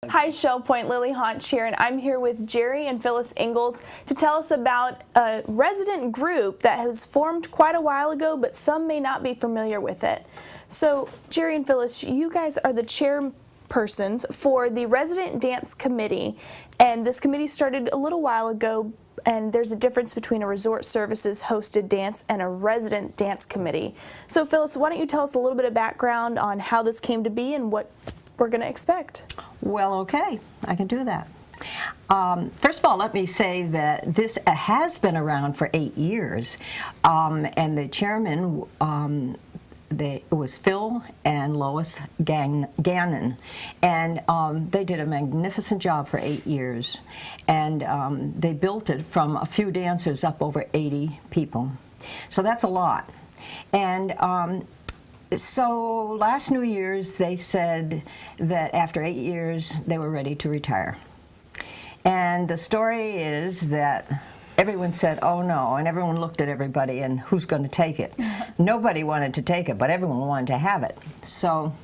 Hi, Shell Point, Lily Haunch here, and I'm here with Jerry and Phyllis Ingalls to tell us about a resident group that has formed quite a while ago, but some may not be familiar with it. So, Jerry and Phyllis, you guys are the chairpersons for the Resident Dance Committee, and this committee started a little while ago, and there's a difference between a resort services hosted dance and a resident dance committee. So, Phyllis, why don't you tell us a little bit of background on how this came to be and what we're going to expect? Well, okay, I can do that. First of all, let me say that this has been around for 8 years, and the chairman it was Phil and Lois Gannon, and they did a magnificent job for 8 years, and they built it from a few dancers up over 80 people. So that's a lot. And so last New Year's, they said that after 8 years, they were ready to retire. And the story is that everyone said, oh no, and everyone looked at everybody and who's going to take it? Nobody wanted to take it, but everyone wanted to have it. So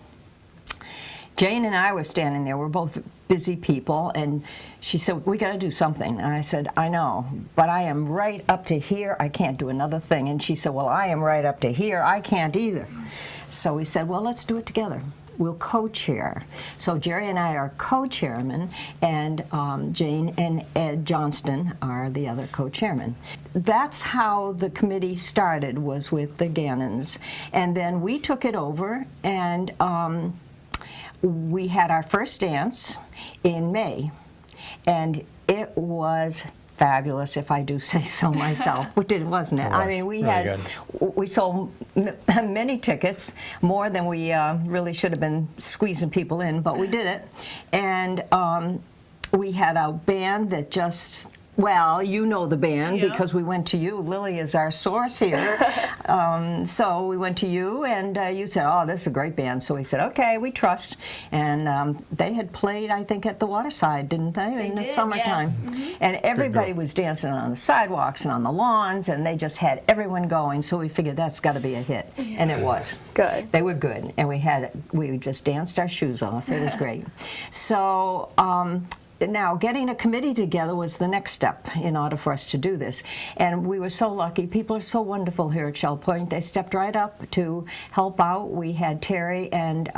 Jane and I were standing there. We're both busy people, and she said, we got to do something. And I said, I know, but I am right up to here. I can't do another thing. And she said, well, I am right up to here. I can't either. So we said, well, let's do it together. We'll co-chair. So Jerry and I are co-chairmen, and Jane and Ed Johnston are the other co-chairmen. That's how the committee started, was with the Gannons. And then we took it over, and we had our first dance in May, and it was fabulous, if I do say so myself. It did, wasn't it? I mean, we sold many tickets, more than we really should have been squeezing people in, but we did it. And we had a band that just, well, you know the band, yeah, because we went to you. Lily is our source here. So we went to you, and you said, oh, this is a great band. So we said, okay, we trust. And they had played, I think, at the Waterside, didn't they? In the summertime. Yes. Mm-hmm. And everybody was dancing on the sidewalks and on the lawns, and they just had everyone going. So we figured that's got to be a hit. Yeah. And it was. Good. They were good. And we just danced our shoes off. It was great. So now, getting a committee together was the next step in order for us to do this. And we were so lucky. People are so wonderful here at Shell Point. They stepped right up to help out. We had Terry and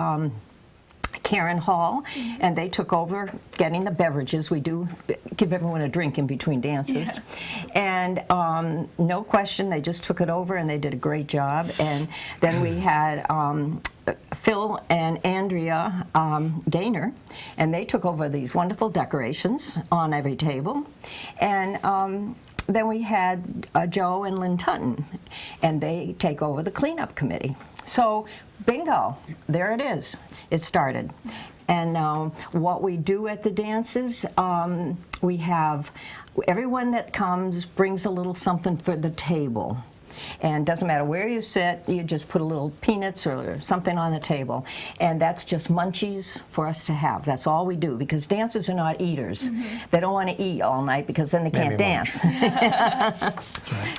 Karen Hall, mm-hmm, and they took over getting the beverages. We do give everyone a drink in between dances. Yeah. And no question, they just took it over, and they did a great job. And then we had Phil and Andrea Gaynor, and they took over these wonderful decorations on every table. And then we had Joe and Lynn Tutton, and they take over the cleanup committee. So bingo, there it is. It started. And what we do at the dances, we have everyone that comes brings a little something for the table. And doesn't matter where you sit, you just put a little peanuts or something on the table. And that's just munchies for us to have. That's all we do, because dancers are not eaters. Mm-hmm. They don't want to eat all night, because then they can't dance.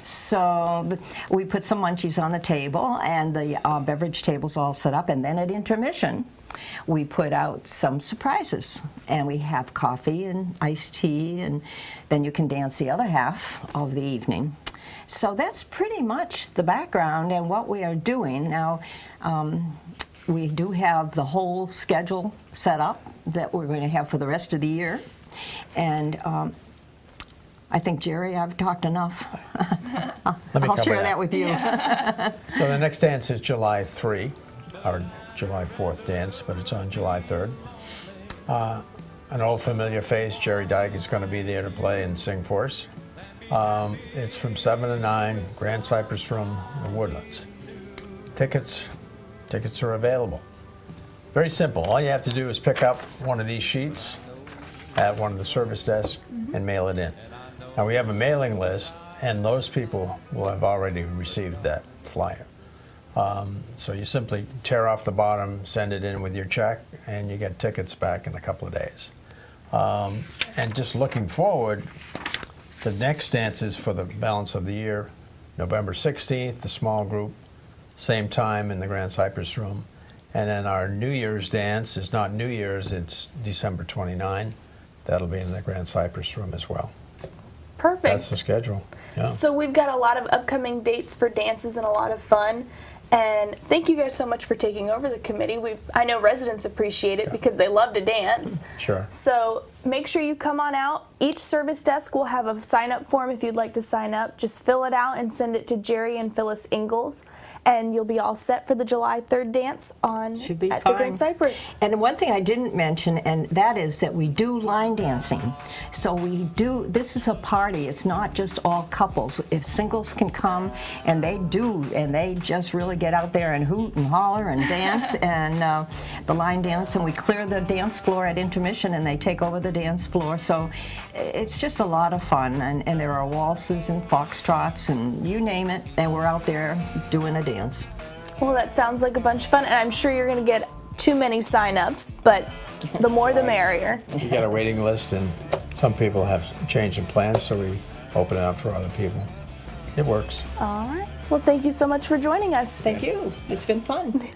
So we put some munchies on the table, and the beverage table's all set up. And then at intermission, we put out some surprises, and we have coffee and iced tea, and then you can dance the other half of the evening. So that's pretty much the background and what we are doing. Now, we do have the whole schedule set up that we're going to have for the rest of the year. And I think, Jerry, I've talked enough. I'll share that with you. Yeah. So the next dance is July 3, our July 4th dance, but it's on July 3rd. An old familiar face, Jerry Dyke, is going to be there to play and sing for us. It's from 7 to 9, Grand Cypress Room, The Woodlands. Tickets are available. Very simple. All you have to do is pick up one of these sheets at one of the service desks, mm-hmm, and mail it in. Now, we have a mailing list, and those people will have already received that flyer. So you simply tear off the bottom, send it in with your check, and you get tickets back in a couple of days. And just looking forward, the next dance is for the balance of the year, November 16th, the small group, same time in the Grand Cypress Room. And then our New Year's dance is not New Year's, it's December 29. That'll be in the Grand Cypress Room as well. Perfect. That's the schedule. Yeah. So we've got a lot of upcoming dates for dances and a lot of fun. And thank you guys so much for taking over the committee. I know residents appreciate it because they love to dance. Sure. So make sure you come on out. Each service desk will have a sign-up form if you'd like to sign up. Just fill it out and send it to Jerry and Phyllis Ingalls, and you'll be all set for the July 3rd dance Should be at fine. the Grand Cypress. And one thing I didn't mention, and that is that we do line dancing. So we do, this is a party, it's not just all couples. If singles can come, and they do, and they just really get out there and hoot and holler and dance, and the line dance, and we clear the dance floor at intermission, and they take over the dance floor. So it's just a lot of fun, and there are waltzes and foxtrots, and you name it, and we're out there doing a dance. Well, that sounds like a bunch of fun, and I'm sure you're going to get too many sign-ups, but the more the merrier. You got a waiting list, and some people have changed in plans, so we open it up for other people. It works. All right. Well, thank you so much for joining us. Thank you. It's been fun.